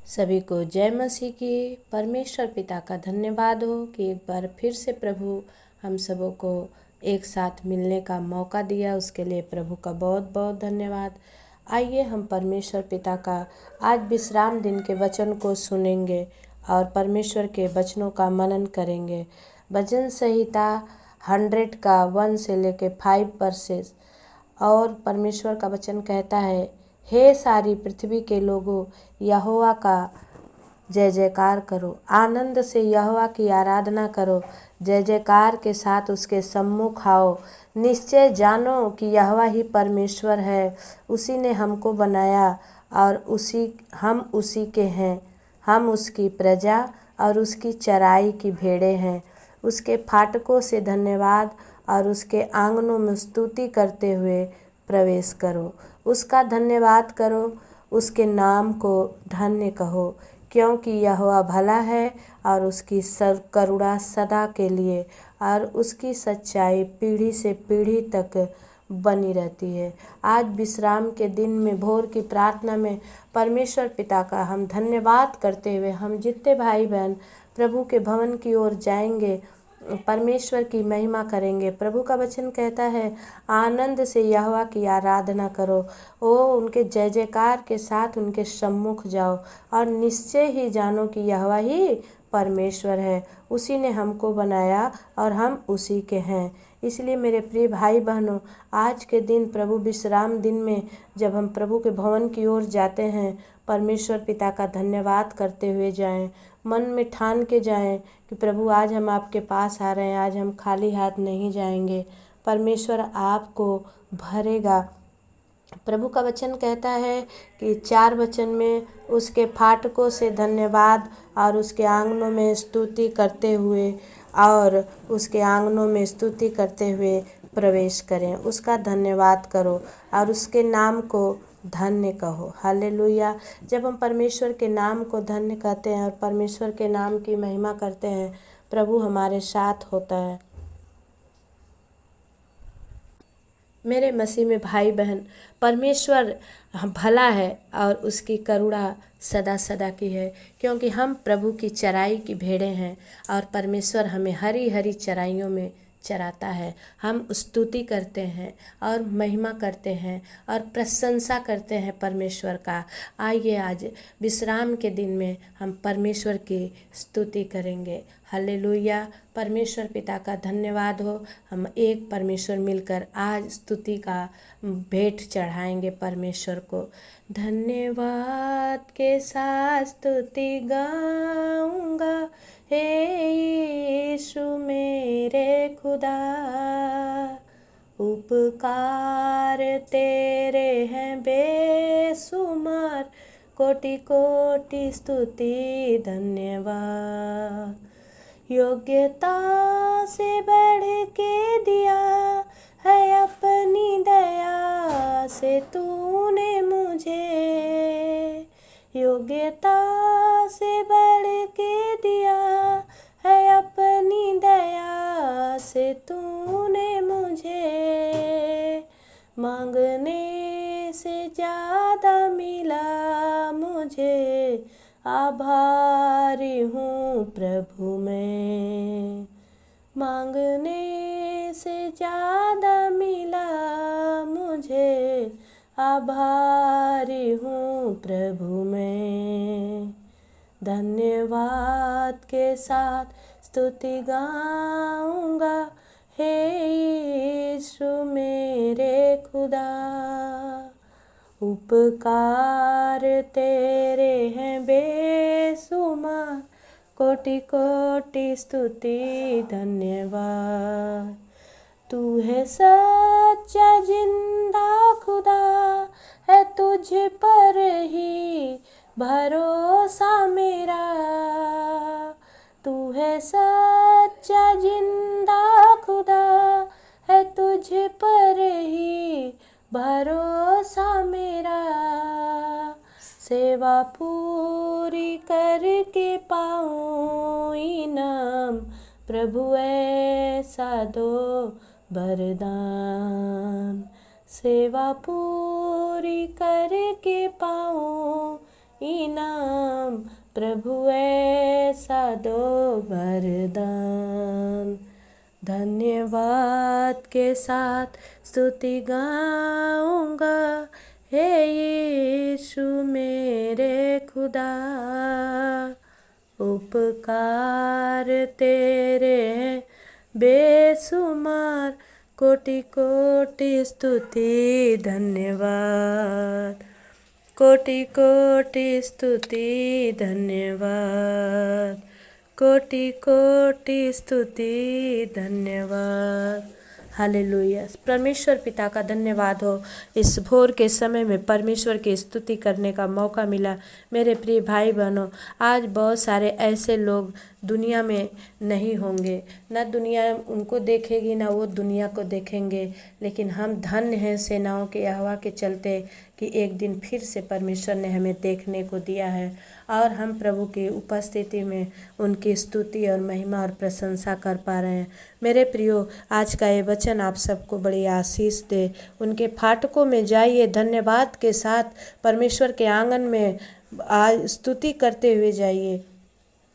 सभी को जय मसीह की। परमेश्वर पिता का धन्यवाद हो कि एक बार फिर से प्रभु हम सबों को एक साथ मिलने का मौका दिया, उसके लिए प्रभु का बहुत बहुत धन्यवाद। आइए हम परमेश्वर पिता का आज विश्राम दिन के वचन को सुनेंगे और परमेश्वर के वचनों का मनन करेंगे। भजन संहिता 100 का 1 से लेके 5 वर्सेस। और परमेश्वर का वचन कहता है, हे सारी पृथ्वी के लोगों, यहोवा का जय जयकार करो, आनंद से यहोवा की आराधना करो, जय जयकार के साथ उसके सम्मुख आओ। निश्चय जानो कि यहोवा ही परमेश्वर है, उसी ने हमको बनाया और हम उसी के हैं। हम उसकी प्रजा और उसकी चराई की भेड़ें हैं। उसके फाटकों से धन्यवाद और उसके आंगनों में स्तुति करते हुए प्रवेश करो। उसका धन्यवाद करो, उसके नाम को धन्य कहो, क्योंकि यहोवा भला है और उसकी करुणा सदा के लिए और उसकी सच्चाई पीढ़ी से पीढ़ी तक बनी रहती है। आज विश्राम के दिन में भोर की प्रार्थना में परमेश्वर पिता का हम धन्यवाद करते हुए हम जितने भाई बहन प्रभु के भवन की ओर जाएंगे, परमेश्वर की महिमा करेंगे। प्रभु का वचन कहता है, आनंद से यहोवा की आराधना करो, उनके जय जयकार के साथ उनके सम्मुख जाओ और निश्चय ही जानो कि यहोवा ही परमेश्वर है, उसी ने हमको बनाया और हम उसी के हैं। इसलिए मेरे प्रिय भाई बहनों, आज के दिन प्रभु विश्राम दिन में जब हम प्रभु के भवन की ओर जाते हैं, परमेश्वर पिता का धन्यवाद करते हुए जाएं, मन में ठान के जाएं कि प्रभु आज हम आपके पास आ रहे हैं, आज हम खाली हाथ नहीं जाएंगे, परमेश्वर आपको भरेगा। प्रभु का वचन कहता है कि 4 वचन में उसके फाटकों से धन्यवाद और उसके आंगनों में स्तुति करते हुए प्रवेश करें। उसका धन्यवाद करो और उसके नाम को धन्य कहो। हालेलुया। जब हम परमेश्वर के नाम को धन्य कहते हैं और परमेश्वर के नाम की महिमा करते हैं, प्रभु हमारे साथ होता है। मेरे मसीह में भाई बहन, परमेश्वर भला है और उसकी करुणा सदा सदा की है, क्योंकि हम प्रभु की चराई की भेड़ें हैं और परमेश्वर हमें हरी हरी चराइयों में चराता है। हम स्तुति करते हैं और महिमा करते हैं और प्रशंसा करते हैं परमेश्वर का। आइए आज विश्राम के दिन में हम परमेश्वर की स्तुति करेंगे। हालेलुया। परमेश्वर पिता का धन्यवाद हो। हम एक परमेश्वर मिलकर आज स्तुति का भेंट चढ़ाएंगे परमेश्वर को। धन्यवाद के साथ स्तुति गाऊंगा, हे यीशु मेरे खुदा, उपकार तेरे हैं बेशुमार, कोटि कोटि स्तुति धन्यवाद। योग्यता से बढ़ के दिया है अपनी दया से तूने मुझे, योग्यता से बढ़ के दिया है अपनी दया से तूने मुझे, मांगने से ज़्यादा मिला मुझे, आभारी हूँ प्रभु मैं। मांगने से ज़्यादा मिला मुझे, आभारी हूँ प्रभु मैं। धन्यवाद के साथ स्तुति गाऊंगा, हे यीशु मेरे खुदा, उपकार तेरे हैं बेशुमार, कोटि कोटि स्तुति धन्यवाद। तू है सच्चा जिंदा खुदा, है तुझ पर ही भरोसा मेरा। तू है सच्चा जिंदा खुदा, है तुझ पर ही भरोसा मेरा। सेवा पूरी करके पाऊँ इनाम, प्रभु ऐसा दो वरदान। सेवा पूरी करके पाऊँ इनाम, प्रभु ऐसा दो वरदान। धन्यवाद के साथ स्तुति गाऊंगा, हे यीशु मेरे खुदा। उपकार तेरे हैं बेसुमार, कोटि कोटि स्तुति धन्यवाद, कोटि कोटि स्तुति धन्यवाद, कोटि कोटि स्तुति धन्यवाद। हालेलुया। परमेश्वर पिता का धन्यवाद हो, इस भोर के समय में परमेश्वर की स्तुति करने का मौका मिला। मेरे प्रिय भाई बहनों, आज बहुत सारे ऐसे लोग दुनिया में नहीं होंगे, ना दुनिया उनको देखेगी ना वो दुनिया को देखेंगे, लेकिन हम धन्य हैं सेनाओं के यहोवा के चलते कि एक दिन फिर से परमेश्वर ने हमें देखने को दिया है और हम प्रभु की उपस्थिति में उनकी स्तुति और महिमा और प्रशंसा कर पा रहे हैं। मेरे प्रियो, आज का ये वचन आप सबको बड़ी आशीष दे। उनके फाटकों में जाइए, धन्यवाद के साथ परमेश्वर के आंगन में स्तुति करते हुए जाइए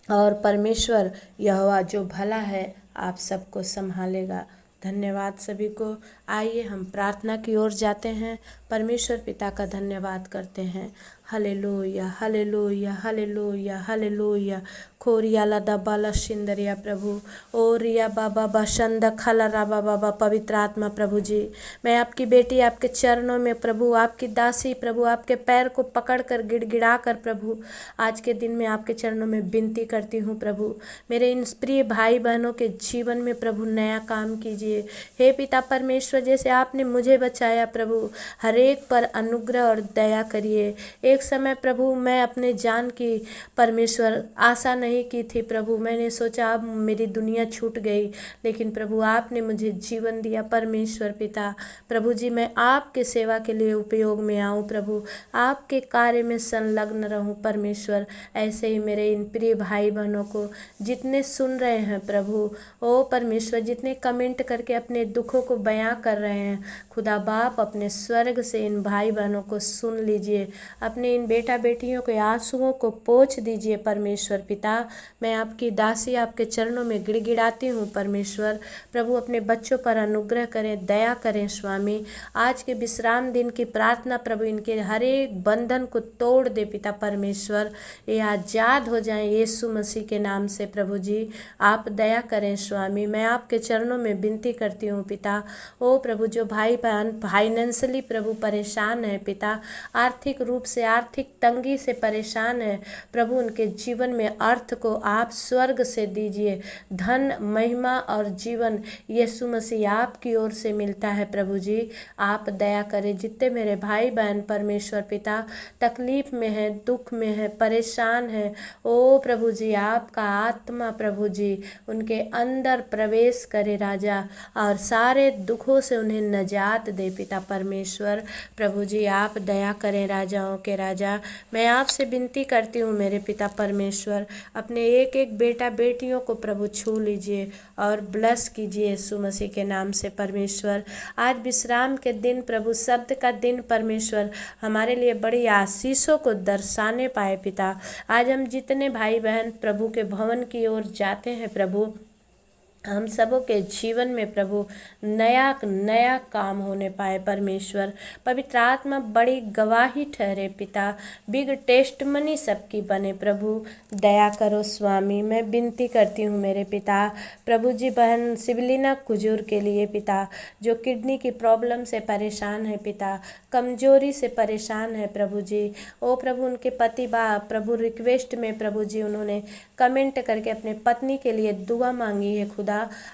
और परमेश्वर यहोवा जो भला है आप सबको संभालेगा। धन्यवाद सभी को। आइए हम प्रार्थना की ओर जाते हैं, परमेश्वर पिता का धन्यवाद करते हैं। Hallelujah, hallelujah, hallelujah, hallelujah. खोरिया लदा बाला शिंदरिया प्रभु, ओरिया बाबा बसंद खलरा बाबा। पवित्र आत्मा प्रभु जी, मैं आपकी बेटी आपके चरणों में प्रभु, आपकी दासी प्रभु, आपके पैर को पकड़कर गिड़गिड़ा कर प्रभु आज के दिन में आपके चरणों में विनती करती हूँ प्रभु, मेरे इन प्रिय भाई बहनों के जीवन में प्रभु नया काम कीजिए। हे पिता परमेश्वर, जैसे आपने मुझे बचाया प्रभु, हर एक पर अनुग्रह और दया करिए। एक समय प्रभु मैं अपने जान की परमेश्वर आशा नहीं की थी प्रभु, मैंने सोचा अब मेरी दुनिया छूट गई, लेकिन प्रभु आपने मुझे जीवन दिया। परमेश्वर पिता प्रभु जी, मैं आपके सेवा के लिए उपयोग में आऊँ प्रभु, आपके कार्य में संलग्न रहूँ परमेश्वर। ऐसे ही मेरे इन प्रिय भाई बहनों को जितने सुन रहे हैं प्रभु, ओ परमेश्वर, जितने कमेंट करके अपने दुखों को बयां कर रहे हैं, खुदा बाप अपने स्वर्ग से इन भाई बहनों को सुन लीजिए, अपने इन बेटा बेटियों के आंसुओं को पोंछ दीजिए परमेश्वर पिता। मैं आपकी दासी आपके चरणों में गिड़गिड़ाती हूँ परमेश्वर। प्रभु अपने बच्चों पर अनुग्रह करें, दया करें स्वामी। आज के विश्राम दिन की प्रार्थना प्रभु, इनके हर एक बंधन को तोड़ दे पिता परमेश्वर, ये आज़ाद हो जाएं यीशु मसीह के नाम से प्रभु जी। आप दया करें स्वामी। मैं आपके चरणों में विनती करती हूँ पिता। ओ प्रभु, जो भाई बहन फाइनेंशियली प्रभु परेशान है पिता, आर्थिक रूप से आर्थिक तंगी से परेशान है प्रभु, उनके जीवन में अर्थ को आप स्वर्ग से दीजिए। धन, महिमा और जीवन यीशु मसीह आपकी ओर से मिलता है प्रभु जी। आप दया करें। जितने मेरे भाई बहन परमेश्वर पिता तकलीफ में है, दुख में है, परेशान है, ओ प्रभु जी आपका आत्मा प्रभु जी उनके अंदर प्रवेश करे राजा, और सारे दुखों से उन्हें नजात दे पिता परमेश्वर। प्रभु जी आप दया करें राजाओं के राजा। मैं आपसे विनती करती हूँ मेरे पिता परमेश्वर, अपने एक एक बेटा बेटियों को प्रभु छू लीजिए और ब्लेस कीजिए यीशु मसीह के नाम से परमेश्वर। आज विश्राम के दिन प्रभु, शब्द का दिन परमेश्वर, हमारे लिए बड़ी आशीषों को दर्शाने पाए पिता। आज हम जितने भाई बहन प्रभु के भवन की ओर जाते हैं प्रभु, हम सबों के जीवन में प्रभु नया नया काम होने पाए परमेश्वर। पवित्र आत्मा बड़ी गवाही ठहरे पिता, बिग टेस्टमनी सबकी बने प्रभु। दया करो स्वामी। मैं विनती करती हूँ मेरे पिता प्रभु जी, बहन सिवलिना कुजूर के लिए पिता, जो किडनी की प्रॉब्लम से परेशान है पिता, कमजोरी से परेशान है प्रभु जी। ओ प्रभु, उनके पति बा प्रभु रिक्वेस्ट में प्रभु जी उन्होंने कमेंट करके अपने पत्नी के लिए दुआ मांगी है खुदा,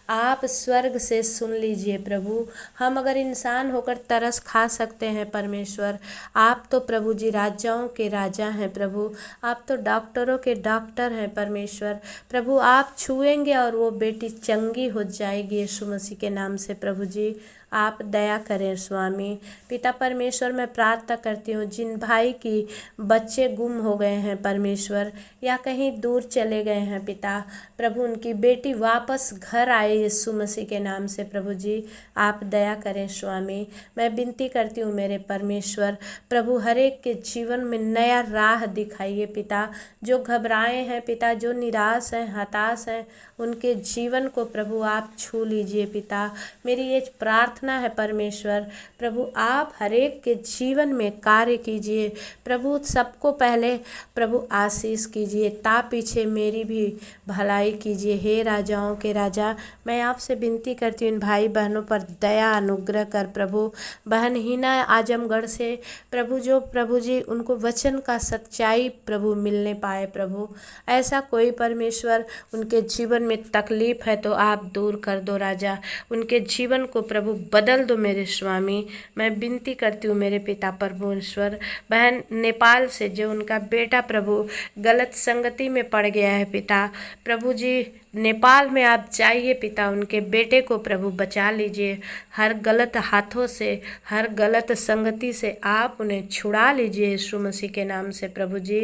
आप स्वर्ग से सुन लीजिए प्रभु। हम अगर इंसान होकर तरस खा सकते हैं परमेश्वर, आप तो प्रभु जी राजाओं के राजा हैं प्रभु, आप तो डॉक्टरों के डॉक्टर हैं परमेश्वर। प्रभु आप छुएंगे और वो बेटी चंगी हो जाएगी यीशु मसीह के नाम से प्रभु जी। आप दया करें स्वामी। पिता परमेश्वर, मैं प्रार्थना करती हूँ जिन भाई की बच्चे गुम हो गए हैं परमेश्वर, या कहीं दूर चले गए हैं पिता, प्रभु उनकी बेटी वापस घर आए यीशु मसीह के नाम से प्रभु जी, आप दया करें स्वामी। मैं विनती करती हूँ मेरे परमेश्वर, प्रभु हर एक के जीवन में नया राह दिखाइए पिता। जो घबराए हैं पिता, जो निराश हैं, हताश हैं, उनके जीवन को प्रभु आप छू लीजिए पिता। मेरी ये प्रार्थना है परमेश्वर, प्रभु आप हर एक के जीवन में कार्य कीजिए प्रभु। सबको पहले प्रभु आशीष कीजिए, ता पीछे मेरी भी भलाई कीजिए। हे राजाओं के राजा, मैं आपसे विनती करती हूँ इन भाई बहनों पर दया अनुग्रह कर प्रभु। बहन हिना आजमगढ़ से प्रभु, जो प्रभु जी उनको वचन का सच्चाई प्रभु मिलने पाए प्रभु, ऐसा कोई परमेश्वर उनके जीवन में तकलीफ है तो आप दूर कर दो राजा। उनके जीवन को प्रभु बदल दो मेरे स्वामी। मैं विनती करती हूँ मेरे पिता परमेश्वर, बहन नेपाल से जो उनका बेटा प्रभु गलत संगति में पड़ गया है पिता, प्रभु जी नेपाल में आप जाइए पिता, उनके बेटे को प्रभु बचा लीजिए हर गलत हाथों से, हर गलत संगति से आप उन्हें छुड़ा लीजिए यीशु मसीह के नाम से प्रभु जी।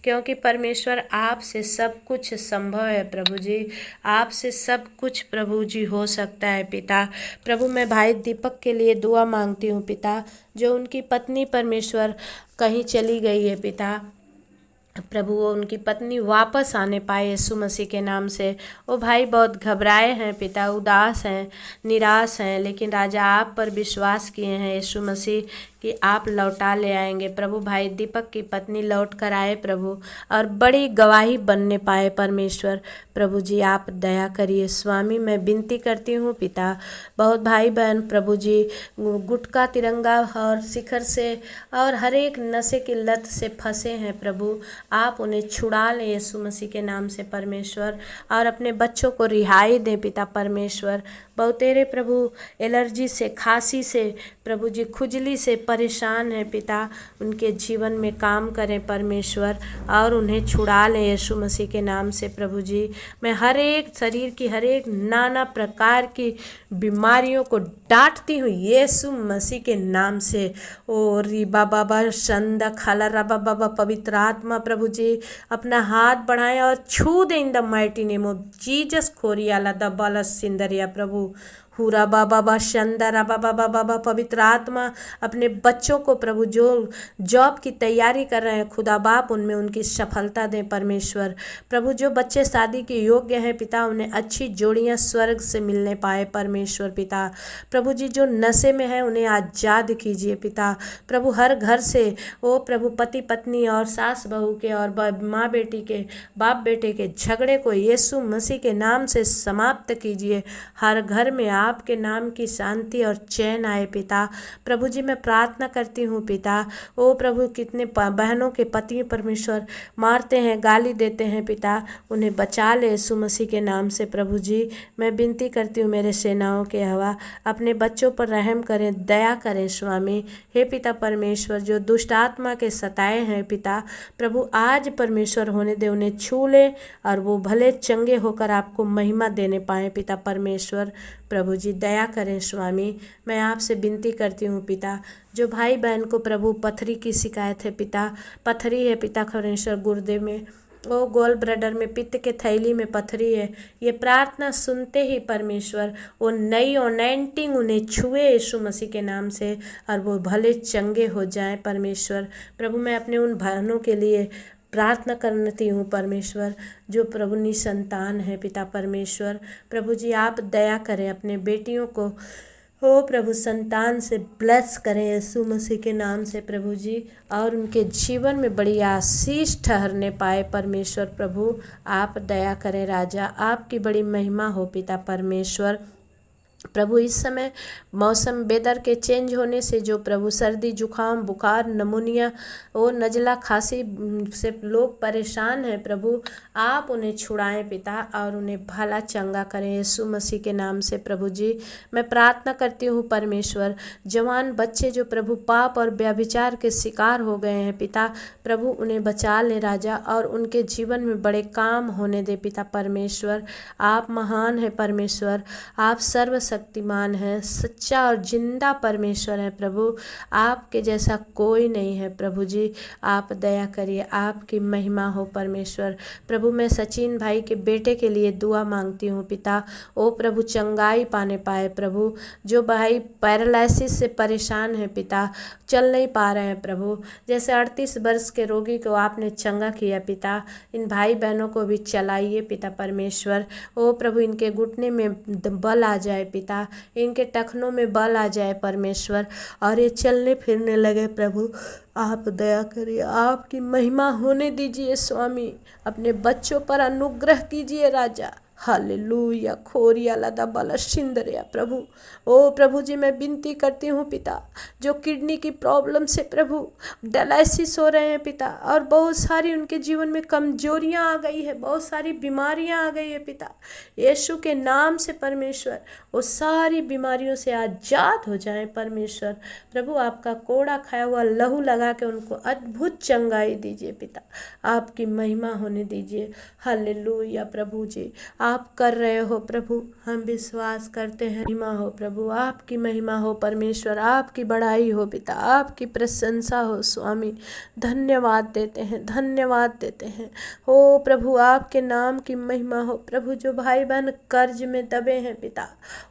क्योंकि परमेश्वर आपसे सब कुछ संभव है प्रभु जी, आपसे सब कुछ प्रभु जी हो सकता है पिता। प्रभु मैं भाई दीपक के लिए दुआ मांगती हूँ पिता, जो उनकी पत्नी परमेश्वर कहीं चली गई है पिता, प्रभु वो उनकी पत्नी वापस आने पाए यीशु मसीह के नाम से। वो भाई बहुत घबराए हैं पिता, उदास हैं, निराश हैं, लेकिन राजा आप पर विश्वास किए हैं यीशु मसीह कि आप लौटा ले आएंगे प्रभु। भाई दीपक की पत्नी लौट कर आए प्रभु, और बड़ी गवाही बनने पाए परमेश्वर। प्रभु जी आप दया करिए स्वामी। मैं विनती करती हूँ पिता, बहुत भाई बहन प्रभु जी गुटखा तिरंगा और शिखर से और हर एक नशे की लत से फंसे हैं प्रभु, आप उन्हें छुड़ा लें यीशु मसीह के नाम से परमेश्वर, और अपने बच्चों को रिहाई दें पिता परमेश्वर। बहुतेरे प्रभु एलर्जी से, खांसी से प्रभु जी, खुजली से परेशान है पिता, उनके जीवन में काम करें परमेश्वर और उन्हें छुड़ा लें यीशु मसीह के नाम से प्रभु जी। मैं हर एक शरीर की हर एक नाना प्रकार की बीमारियों को डांटती हूँ यीशु मसीह के नाम से। ओ री बाबा संदा खाला रबा बाबा, पवित्र आत्मा प्रभु जी अपना हाथ बढ़ाएं और छू दें in the mighty name of Jesus. खोरियाला दबाला सिंदरिया प्रभु, हुरा बाबा शंदरा बाबा, पवित्र आत्मा अपने बच्चों को प्रभु जो जॉब की तैयारी कर रहे हैं खुदा बाप, उनमें उनकी सफलता दें परमेश्वर। प्रभु जो बच्चे शादी के योग्य हैं पिता, उन्हें अच्छी जोड़ियां स्वर्ग से मिलने पाए परमेश्वर पिता। प्रभु जी जो नशे में है उन्हें आज़ाद कीजिए पिता। प्रभु हर घर से ओ प्रभु पति पत्नी और सास बहू के और माँ बेटी के, बाप बेटे के झगड़े को यीशु मसीह के नाम से समाप्त कीजिए। हर घर में आपके नाम की शांति और चैन आए पिता। प्रभु जी मैं प्रार्थना करती हूँ पिता, ओ प्रभु कितने बहनों के पति परमेश्वर मारते हैं, गाली देते हैं पिता, उन्हें बचा ले यीशु मसीह के नाम से प्रभु जी। मैं विनती करती हूँ मेरे सेनाओं के हवा, अपने बच्चों पर रहम करें, दया करें स्वामी। हे पिता परमेश्वर जो दुष्ट आत्मा के सताए हैं पिता, प्रभु आज परमेश्वर होने दे, उन्हें छू ले और वो भले चंगे होकर आपको महिमा देने पाए पिता परमेश्वर। प्रभु जी दया करें स्वामी। मैं आपसे विनती करती हूँ पिता, जो भाई बहन को प्रभु पथरी की शिकायत है पिता, पथरी है पिता परमेश्वर गुर्दे में, ओ गोल ब्लैडर में, पित्त के थैली में पथरी है, ये प्रार्थना सुनते ही परमेश्वर वो नई अनॉइंटिंग उन्हें छुए यीशु मसीह के नाम से और वो भले चंगे हो जाएं परमेश्वर। प्रभु मैं अपने उन बहनों के लिए प्रार्थना करती हूँ परमेश्वर जो प्रभु निसंतान है पिता परमेश्वर। प्रभु जी आप दया करें, अपने बेटियों को ओ प्रभु संतान से ब्लेस करें यीशु मसीह के नाम से प्रभु जी, और उनके जीवन में बड़ी आशीष ठहरने पाए परमेश्वर। प्रभु आप दया करें राजा, आपकी बड़ी महिमा हो पिता परमेश्वर। प्रभु इस समय मौसम वेदर के चेंज होने से जो प्रभु सर्दी जुखाम बुखार नमूनिया और नज़ला खांसी से लोग परेशान हैं प्रभु, आप उन्हें छुड़ाएं पिता और उन्हें भला चंगा करें यीशु मसीह के नाम से प्रभु जी। मैं प्रार्थना करती हूँ परमेश्वर, जवान बच्चे जो प्रभु पाप और व्यभिचार के शिकार हो गए हैं पिता, प्रभु उन्हें बचा ले राजा और उनके जीवन में बड़े काम होने दे पिता परमेश्वर। आप महान है परमेश्वर, आप सर्वशक्तिमान है, सच्चा और जिंदा परमेश्वर है प्रभु। आपके जैसा कोई नहीं है प्रभु जी। आप दया करिए, आपकी महिमा हो परमेश्वर। प्रभु मैं सचिन भाई के बेटे के लिए दुआ मांगती हूँ पिता। ओ प्रभु चंगाई पाने पाए प्रभु। जो भाई पैरालिसिस से परेशान है पिता, चल नहीं पा रहे हैं प्रभु, जैसे 38 वर्ष के रोगी को आपने चंगा किया पिता, इन भाई बहनों को भी चलाइए पिता परमेश्वर। ओ प्रभु इनके घुटने में बल आ जाए पिता, इनके टखनों में बल आ जाए परमेश्वर, और ये चलने फिरने लगे प्रभु। आप दया करिए, आपकी महिमा होने दीजिए स्वामी। अपने बच्चों पर अनुग्रह कीजिए राजा। हालेलुया। खोरिया लदा बाला शिंदरिया प्रभु। ओ प्रभु जी मैं विनती करती हूँ पिता, जो किडनी की प्रॉब्लम से प्रभु डायलिसिस हो रहे हैं पिता, और बहुत सारी उनके जीवन में कमजोरियाँ आ गई है, बहुत सारी बीमारियाँ आ गई है पिता, यीशु के नाम से परमेश्वर वो सारी बीमारियों से आजाद हो जाएं परमेश्वर। प्रभु आपका कोड़ा खाया हुआ लहू लगा के उनको अद्भुत चंगाई दीजिए पिता, आपकी महिमा होने दीजिए। हालेलुया प्रभु जी आप कर रहे हो प्रभु, हम विश्वास करते हैं। महिमा हो प्रभु, आपकी महिमा हो परमेश्वर, आपकी बड़ाई हो पिता, आपकी प्रशंसा हो स्वामी। धन्यवाद देते हैं, धन्यवाद देते हैं। ओ प्रभु आपके नाम की महिमा हो प्रभु। जो भाई बहन कर्ज में दबे हैं पिता,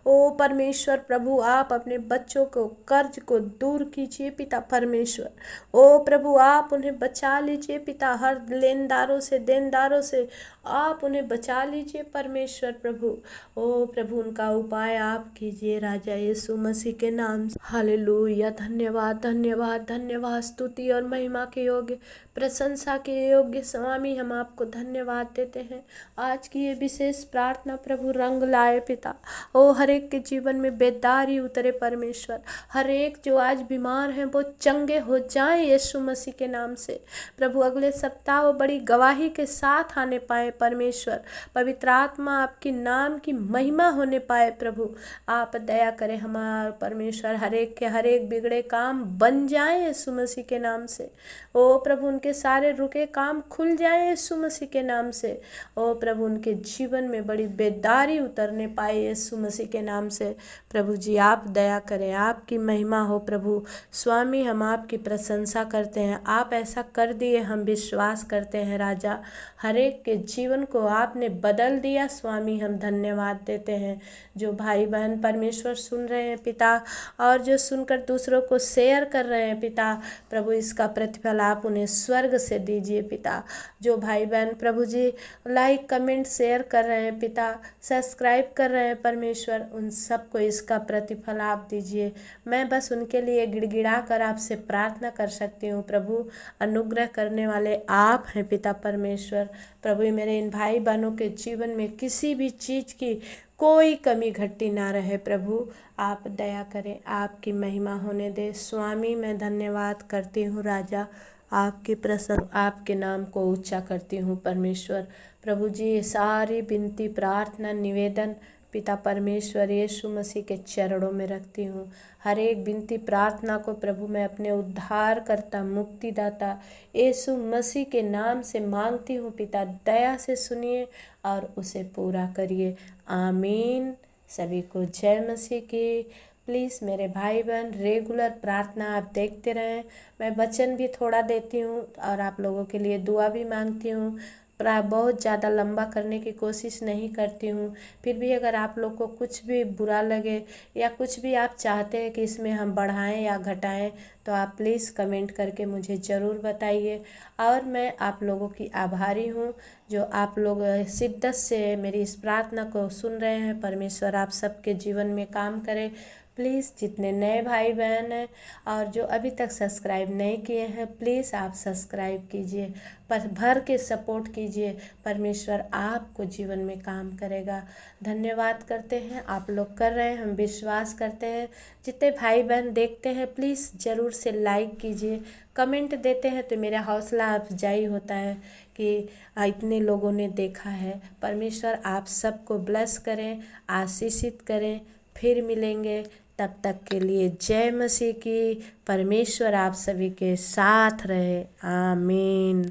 ओ परमेश्वर प्रभु आप अपने बच्चों को कर्ज को दूर कीजिए पिता परमेश्वर। ओ प्रभु आप उन्हें बचा लीजिए पिता, हर लेनदारों से देनदारों से आप उन्हें बचा लीजिए परमेश्वर प्रभु। ओ प्रभु उनका उपाय आप कीजिए राजा यीशु मसीह के नाम से। हालेलुया। धन्यवाद धन्यवाद धन्यवाद। स्तुति और महिमा के योग्य, प्रशंसा के योग्य स्वामी हम आपको धन्यवाद देते हैं। आज की ये विशेष प्रार्थना प्रभु रंग लाए पिता। ओ हर एक के जीवन में बेदारी उतरे परमेश्वर। हर एक जो आज बीमार हैं वो चंगे हो जाएं यीशु मसीह के नाम से प्रभु। अगले सप्ताह वो बड़ी गवाही के साथ आने पाए परमेश्वर। पवित्र आत्मा आपकी नाम की महिमा होने पाए प्रभु। आप दया करें हमारे परमेश्वर, हर एक के हर एक बिगड़े काम बन जाएं यीशु मसीह के नाम से। ओ प्रभु उनके सारे रुके काम खुल जाएं यीशु मसीह के नाम से। ओ प्रभु उनके जीवन में बड़ी बेदारी उतरने पाए यीशु मसीह के नाम से। प्रभु जी आप दया करें, आपकी महिमा हो प्रभु। स्वामी हम आपकी प्रशंसा करते हैं, आप ऐसा कर दिए हम विश्वास करते हैं राजा। हर एक के जीवन को आपने बदल दिया स्वामी, हम धन्यवाद देते हैं। जो भाई बहन परमेश्वर सुन रहे हैं पिता, और जो सुनकर दूसरों को शेयर कर रहे हैं पिता, प्रभु इसका प्रतिफल आप उन्हें स्वर्ग से दीजिए पिता। जो भाई बहन प्रभु जी लाइक कमेंट शेयर कर रहे हैं पिता, सब्सक्राइब कर रहे हैं परमेश्वर, उन सबको इसका प्रतिफल आप दीजिए। मैं बस उनके लिए गिड़गिड़ा कर आपसे प्रार्थना कर सकती हूँ प्रभु। अनुग्रह करने वाले आप हैं पिता परमेश्वर। प्रभु मेरे इन भाई बहनों के जीवन में किसी भी चीज़ की कोई कमी घटी ना रहे प्रभु। आप दया करें, आपकी महिमा होने दे स्वामी। मैं धन्यवाद करती हूँ राजा, आपकी प्रसन्न आपके नाम को ऊंचा करती हूँ परमेश्वर। प्रभु जी सारी विनती प्रार्थना निवेदन पिता परमेश्वर यीशु मसीह के चरणों में रखती हूँ। हर एक विनती प्रार्थना को प्रभु मैं अपने उद्धार करता मुक्तिदाता यीशु मसीह के नाम से मांगती हूँ पिता। दया से सुनिए और उसे पूरा करिए। आमीन। सभी को जय मसीह की। प्लीज़ मेरे भाई बहन रेगुलर प्रार्थना आप देखते रहें। मैं वचन भी थोड़ा देती हूँ और आप लोगों के लिए दुआ भी मांगती हूँ। बहुत ज़्यादा लंबा करने की कोशिश नहीं करती हूँ। फिर भी अगर आप लोग को कुछ भी बुरा लगे या कुछ भी आप चाहते हैं कि इसमें हम बढ़ाएं या घटाएं, तो आप प्लीज़ कमेंट करके मुझे ज़रूर बताइए। और मैं आप लोगों की आभारी हूँ जो आप लोग शिद्दत से मेरी इस प्रार्थना को सुन रहे हैं। परमेश्वर आप सबके जीवन में काम करे। प्लीज़ जितने नए भाई बहन हैं और जो अभी तक सब्सक्राइब नहीं किए हैं, प्लीज़ आप सब्सक्राइब कीजिए, पर भर के सपोर्ट कीजिए। परमेश्वर आपको जीवन में काम करेगा। धन्यवाद करते हैं, आप लोग कर रहे हैं, हम विश्वास करते हैं। जितने भाई बहन देखते हैं प्लीज़ ज़रूर से लाइक कीजिए, कमेंट देते हैं तो मेरा हौसला अफजाई होता है कि इतने लोगों ने देखा है। परमेश्वर आप सबको ब्लेस करें, आशीषित करें। फिर मिलेंगे, तब तक के लिए जय मसीह की। परमेश्वर आप सभी के साथ रहे। आमीन।